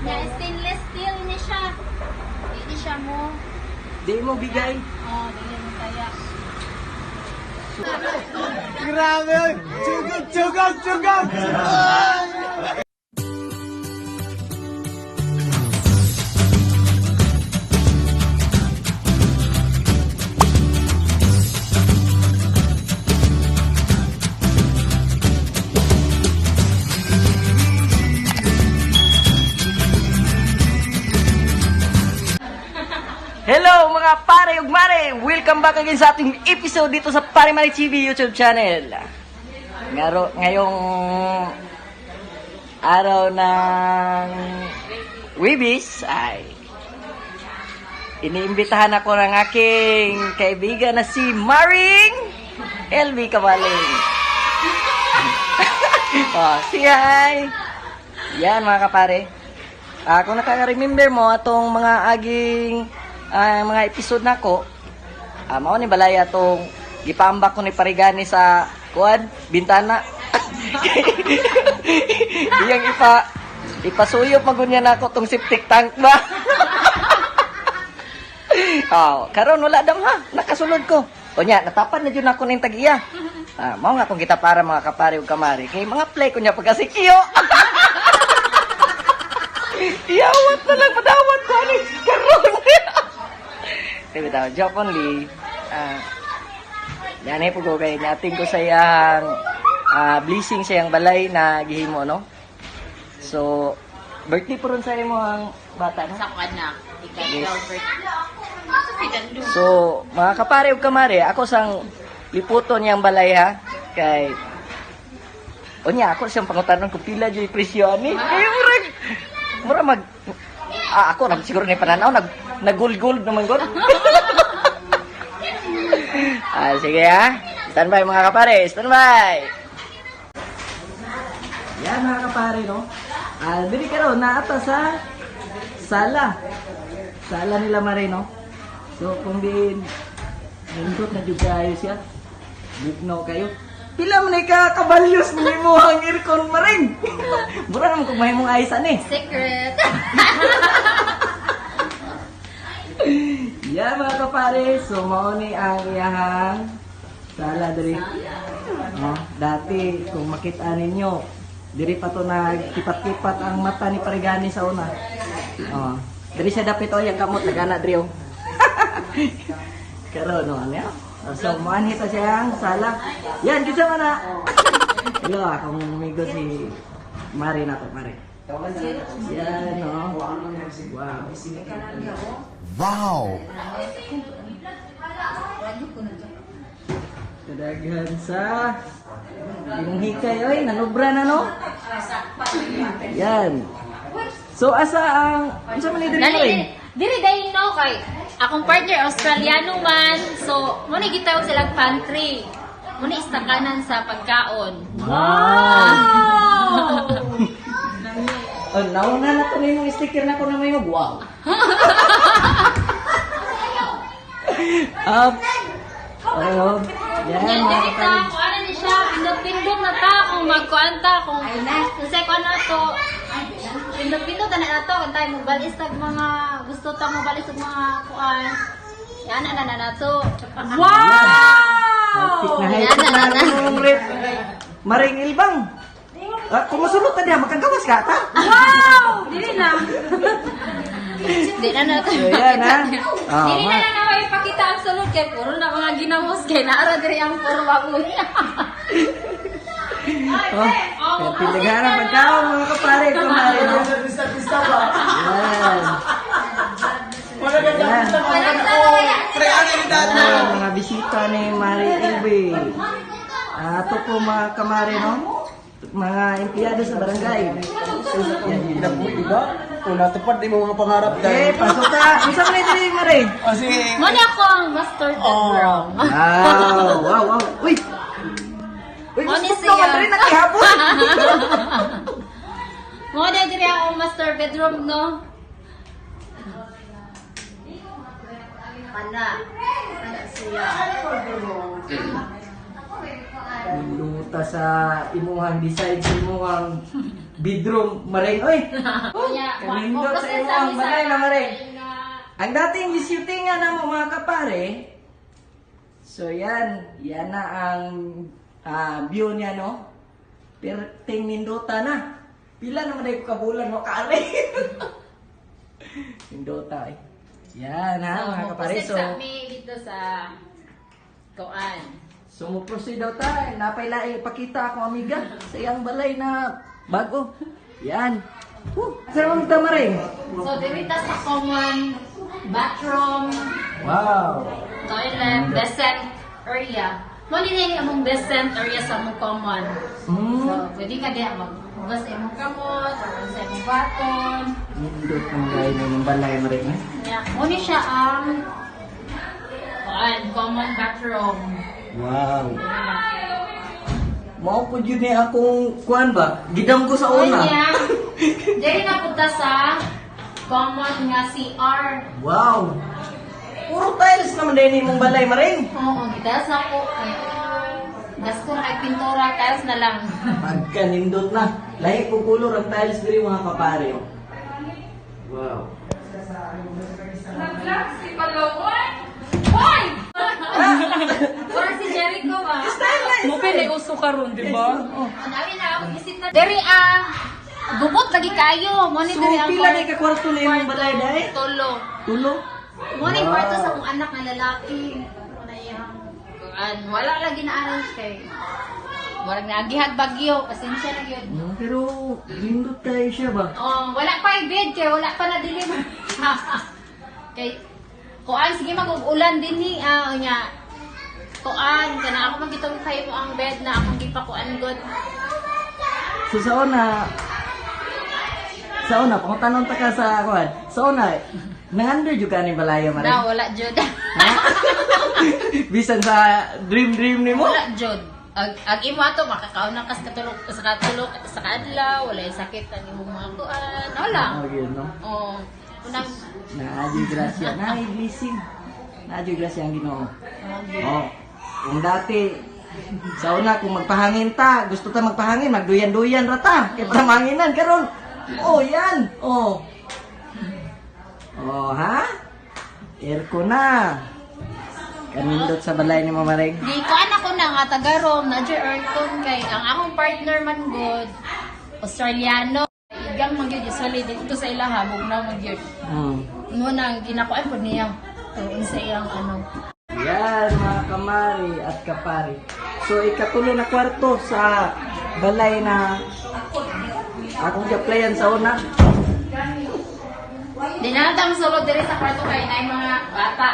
Yeah, stainless steel ni siya. Hindi siya mo. Di mo bigay. Oh, dili mo kaya. Grabe! Sugod, sugod, sugod! Hello mga pare ug mare! Welcome back again sa ating episode dito sa Pare Mare TV YouTube channel. Ngayong araw ng Wibis ay iniimbitahan ako ng aking kaibigan na si Maring LV Kabaling. Oh, say hi! Yan mga kapare. Kung nakaka-remember mo atong mga aging mga episode nako, mao ni balaya tong gipambak ko ni Parigani sa kuan bintana. Iyang ipasuyop magunya nako tong septic tank ba. Karon wala dam ha, nakasulod ko. Unya natapan na jud nako ning tag-iya. Mao nga akong kita para mga kapare ug kamari kay mga play ko nya pagkasikyo. Iyawat na lang padawat ko ani karon. Tapi tahu joke only. Yan po ko kay nating ko sayang blessing sayang balay na gihimo no. So birthday po ron sa imo ang bata no. Sa anak. Yes. So mga kapare ug kamare, ako sang liputon yang balay ha kay unya ako siyang pangutanon kung pila jud presyo ani. Kay mura mag ako na siguro ni pananaw nagul-gul naman gud. Sige ha. Standby mga kapare, standby. Yan mga kapare no. Dili karon naata sa sala. Sala nila mare no. So kung din nindot na jud kayo siya. Bugnaw kayo. Pila man ka kabalyos mo ang aircon maring. Mura naman kung may mong ayos ani. Secret. Yeah, mga kapare, so mao ni ang iyahang sala diri. Dati kung makita ninyo, diri pa to nagkipat-kipat ang mata ni Parigani sa una. Diri siya dapit o yung kamot nagana diri o. Karon no ano. So manhit ta siya ang sala. Yan gisa man na. Hello, akong migo si Mari na to, Mari. Yan no. Wow. Kadaghan sa yung hikay oy nanubra na no. Yan. So asa ang unsa man ni diri? Diri day no kay akong partner Australiano man. So mo ni gitawag silang pantry. Mo ni istakanan sa pagkaon. Wow. Nauna na to yung sticker na ko na may wow. Yan Yan mga diri ta ko ana ni siya pindot na ta kung magkuanta kung sa ko na to. Pindot na to kung tayo mobalis tag mga gusto ta mobalis og mga kuan. Yan na to. Higpit na Maring ilbang. Kung masulot na diya, magkagawas ka ta? Wow! Dili na. Di na to. So yan ha. Dili na na ipakita ang sulod kay puro na mga ginamos kay naara diri ang forma ko niya. Pinaghan ang pagkaon mga kapare. Kumari no? Yan. Mga bisita ni Mari Ilbe. Ito po mga kamari no? Mga empleyado sa barangay. Diba? Kung natupad din mo mga pangarap dahil. Pasok ka. Isa mo na ito yung Mari. Kasi, Muna ako ang master bedroom. Wow. Uy, Muna gusto siya. ko rin nakihapon. Muna diri ako master bedroom no. Ana siya. Lumuta sa imuhang decide sa imuhang bedroom maring oy. Kanya, Kanindot sa imo ang balay na maring. Ang dating gishootingan na mo mga kapare. So yan na ang view niya no. Perting nindota na. Pila naman ay kabulan mo kare. Nindota eh. Yan ha mga kapare. So dito sa Kuan. So mo proceed daw tayo. Napay ipakita ako amiga sa iyang balay na bago. Yan. Saan mo tamaring? So dito sa common bathroom, Wow. toilet, decent area. Mo din among decent area sa among common. Hmm. So pwede ka diha maghugas sa imong kamot, or sa imong baton. Nindot ng gaya ng balay maring eh. Yeah, mo ni siya ang common bathroom. Wow. Mao po yun eh akong kuan ba? Gidam ko sa una. Kanya, diri na punta sa common nga CR. Wow. Puro tiles naman din mong balay maring. Oo, gidas na po. Das ko na ay pintura, tiles na lang. Pagka nindot na. Lahi po kulor ang tiles diri mga kapare. Oh. Wow. Si Palawan! Hoy! Parang si Jericho ba? Mo pwede uso karon, di ba? Ang dami na ako bisita. Diri gubot lagi kayo. Mo ni So diri ang pila na ka kwarto na yung balay dai? Tulo. Tulo. Mo ni kwarto sa akong anak na lalaki. Wala yang wala lagi na arrange kay. Murag nagihag bagyo, pasensya na gyud. Pero nindot tayo siya ba? Oh, wala pa yung bed kay wala pa na deliver. Kay kuan sige mag-ulan din ni nya. Kuan kana ako magitong kayo mo ang bed na akong gipakuan god. So sa una, pangutanong ta ka sa kuan. Sa una, nangander juga ni balaya Na maring. wala jud. Bisan sa dream ni mo. Wala jud. Ag imo ato makakaon na kas katulog sa kadlaw, wala yung sakit ang imong mga kuan. Wala. Oh, yun, no? Oh. Unang Naadyo grasya. Naay blessing. Naadyo grasya ang Ginoo. Oh. Kung dati sa una kung magpahangin ta, gusto ta magpahangin, magduyan-duyan ra ta. Kay para manginan karon. Oh, yan. Oh. Oh, ha? Aircon na. Kanindot sa balay ni Mama Reng. di ko anak ko na nga taga-Rome, na aircon kay ang akong partner man good Australiano. Igang magyud usually dito sa ila habog na magyud. Mo nang ginakuan po niya. Tuon sa iyang ano. Yan mga kamari at kapari. So ikatulo na kwarto sa balay na akong gaplayan sa una. Di na natang solo diri sa kwarto kay na mga bata.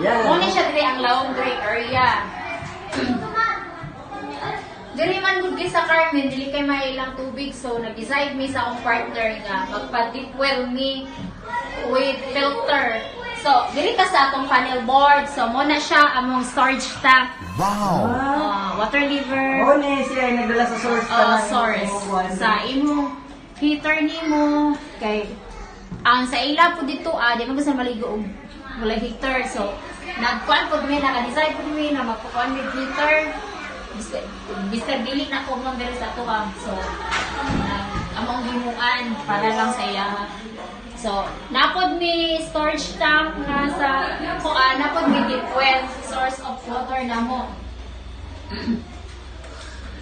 Yan. Muna siya diri ang laundry area. Diri man gud sa Carmen, dili kay mailang tubig so nag-decide mi sa akong partner nga magpa-deep well me with filter. So, diri ka sa atong panel board. So, muna siya among storage tank. Water lever. Oo ni siya ay nagdala sa source Source. Sa imong heater nimo kay ang sa ila po dito di man gusto maligo og wala heater. So, nagkuan pod mi naka-decide pod mi na magkuan with heater. Mr. Dili na ko mong diri sa ato So, among gimuan para lang sa iya. So, napod mi storage tank nga sa napod mi deep well source of water na mo.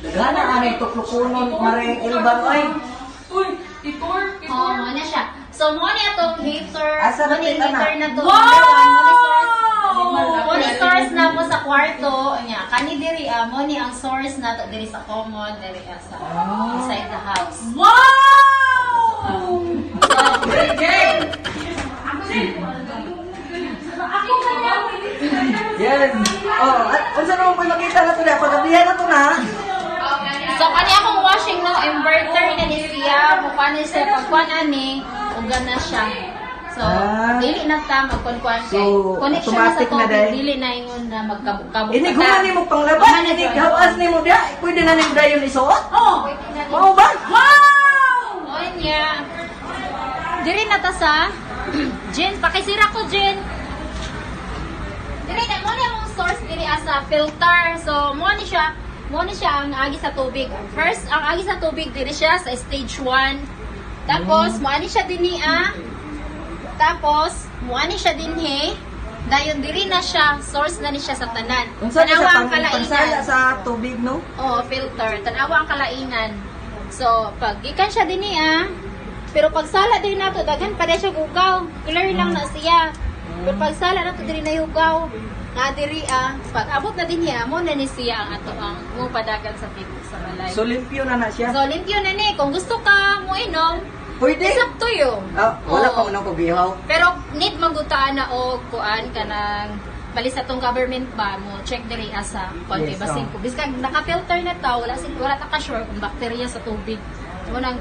Gana ani tuklukunon maring ilban oy. Uy, titor. Oo, mo na siya. So, mo ni atong heater. Asa Mo ni na kita heater na? na to. Wow! Mo ni source na po sa kwarto. Nya, kani diri mo ni ang source na to diri sa common diri sa inside the house. Wow! So, Ako kaya. Yes. Oh, at unsa naman po makita na to na pagabihan na to na. So, kani akong washing no inverter na ni siya. Mukha ni siya pagkuan ani, ugan na siya. So, dili na ta magkuan kay So, connection automatic sa na tubig, dahil? dili na ingon na magkabuk-kabuk. Ini gumani mo panglaban, ini gawas ni mo dia. Pwede na ning dayon isuot. Oh, Mao ba? wow! O niya. Diri na ta sa Jen, pakisira ko Jen. Diri na mo na mong source diri asa filter. So mo ni siya mo ni siya ang agi sa tubig. First, ang agi sa tubig diri siya sa stage 1. Tapos moani siya dinhi Tapos moani siya dinhi. Dayon diri na siya, source na ni siya sa tanan. Unsa ni Tanawa sa ang pansala kalainan. sa tubig, no? Oh, filter. Tanawa ang kalainan. So, pag gikan siya dinhi pero pag sala din nato daghan pa siya ugaw. Clear lang na siya. Pero pag sala nato diri na ugaw, na diri pag abot na din niya mo na ni siya ang ato ang mo padagan sa sa balay. So, limpyo na siya. So, limpyo na ni. Kung gusto ka mo inom, Pwede. it's up to you. Wala Oo. pa mo nang pagihaw. Pero need magutaan na o kuan ka ng bali sa tong government ba mo check diri asa konti Yes, basin ko biskag naka-filter na ta wala ta ka sure kung bakterya sa tubig. Mo nang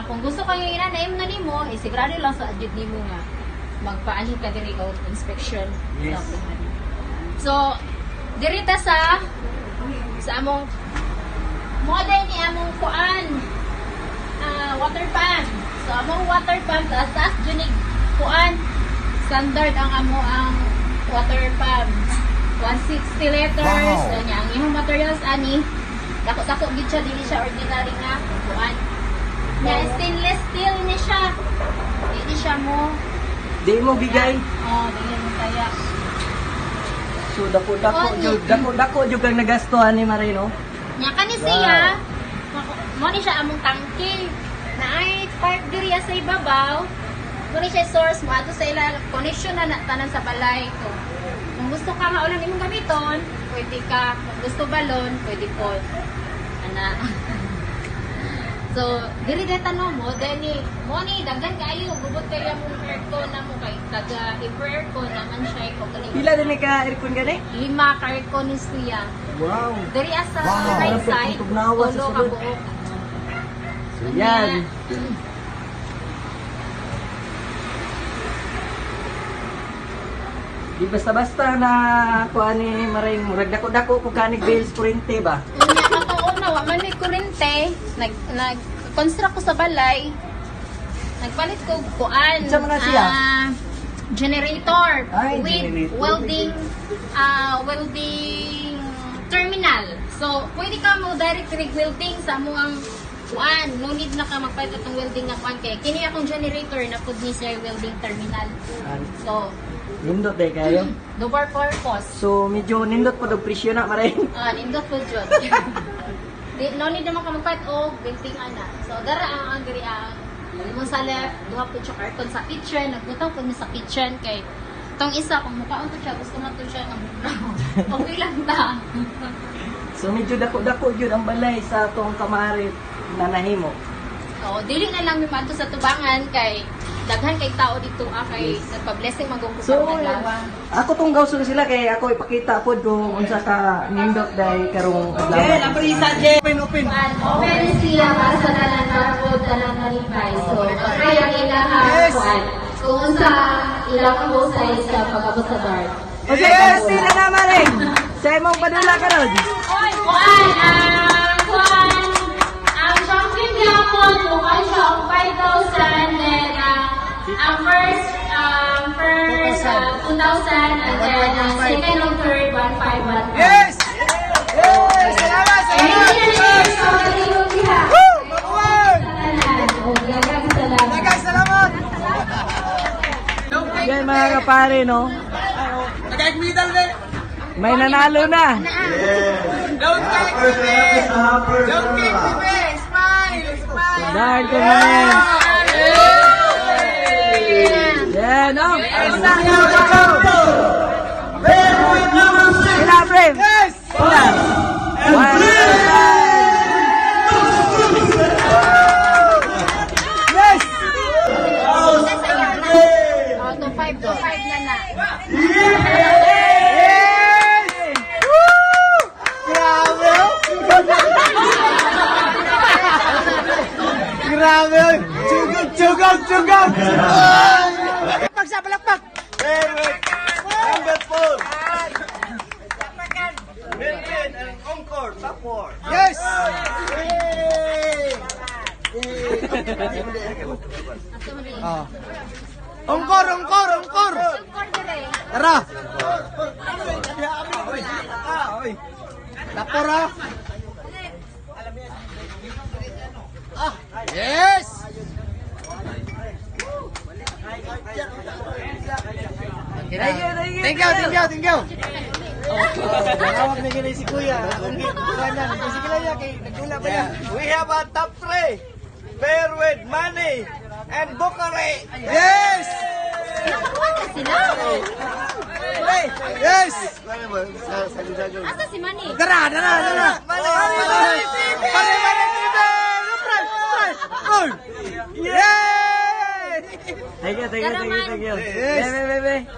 kung gusto kayo inanaim na nimo sigurado lang sa adjud nimo nga magpaani ka diri o inspection. Yes. So diri ta sa among model ni among kuan water pump. So among water pump taas junig kuan standard ang ang water pump. 160 liters. Kanya ang imong materials ani dako-dako gid siya dili siya ordinary nga kuan. Nya stainless steel ni siya. Dili siya mo Di mo bigay. dili mo kaya. So, dako-dako jud kang nagastuhan ni Marino. Nya kani siya mo ni siya among tangke na ay pipe diri sa ibabaw. Mo ni siya source mo ato sa ila connection na tanan sa balay ko. Kung gusto ka nga ulang imong gamiton, pwede ka. Kung gusto balon, pwede po. Ana. So, diri deta no mo ni daghan kaayo gubot kay among aircon na mo kay taga aircon naman siya ko kani. Pila din ka aircon gani? 5 ka aircon ni siya. Wow. Diri asa Wow. right side, Tugnawa sa ulo ka sulod. buok. So, yan. Di basta-basta na kuan ni Maring murag dako-dako ko kanig bills kurente ba? Unya ako una wa man may kurente, nag construct ko sa balay. Nagpalit ko kuan. Unsa man na siya? Generator Ay, with generator. welding terminal. So, pwede ka mo direct rig welding sa among kuan. No need na ka magpalit atong welding na kuan kay kini akong generator na pud ni siya welding terminal. So, Nindot day kayo. double purpose. So medyo nindot po og presyo na Maring. Nindot po dyan. No need naman ka magpalit o building ana. So, dara ang diri ang mo sa left, duha po siya carton sa kitchen. Nagbutaw po niya sa kitchen kay tong isa kung mukaon to siya, gusto man to siya ng okay lang ta. So medyo dako-dako jud ang balay sa tong kamarit na nahimo. So, dili na lang mi madto sa tubangan kay daghan kay tao dito kay nagpa-blessing magong So, ko naglawa. ako tong gawson sila kay ako ipakita pod kung unsa ka nindot day karong adlaw. Jel, aprisa Jel. Open. Open siya para sa tanan para po tanan malipay. So, kaya ilaha kuan. Kung unsa ilang husay sa pag-abot sa bar. Yes, sila na Maring. Sa imong padula karon. Oy, kuan, ang champion yapon, mukha siya ang 5,000 and ang first 2,000 and then second and third 1,500. Yes! Yes! Salamat! Dagang salamat! Yan mga kapare no. Dagang medal din! May nanalo na. Don't take me, babe! Don't take me, babe! Smile! Smile! Dahil ko Maring. Yan no. Sila frame. Yes! Sila. One. Yes! To 5 na na. Grabe! Chugag! Chugag! Chugag! Palakpak siya! Palakpak! Number 4! Melvin and Concord! Top 4! Yes! Ongkor! Ongkor! Ongkor! Tara! Tapor ha! Yes! Thank you. Tawag na gini si Kuya. Akong gikuhanan. Kasi kilala kay nagtula ba yan? We have a top 3. Pair with Manny and Bukare. Yes! Nakakuha na sila. Yes! Asa si Manny? Dara! Manny! Pare! Surprise! Yay! Thank you. Yes. Bebe.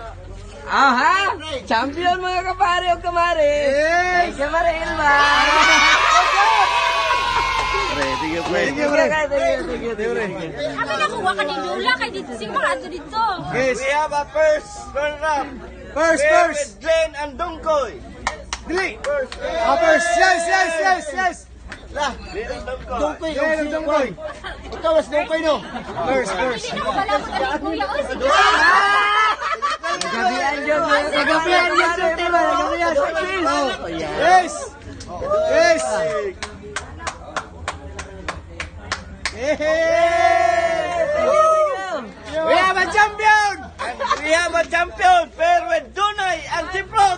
Aha! Champion mga kapare o kamare! Yes! Thank you, Mare Ilma! Thank you, Thank you. Kami nakuha ka ni Dula kay dito siguro ato dito. Yes. We have a first runner-up. First. With Glenn and Dungkoy. Dili. First. Yes. Lah. Dungkoy. Ikaw was Dungkoy no. First. Hindi na ko wala ko ka ni Kuya. Oy, sige. Nagabihan dyan. Yes. We have a champion. Pair with Dunay and Tipro.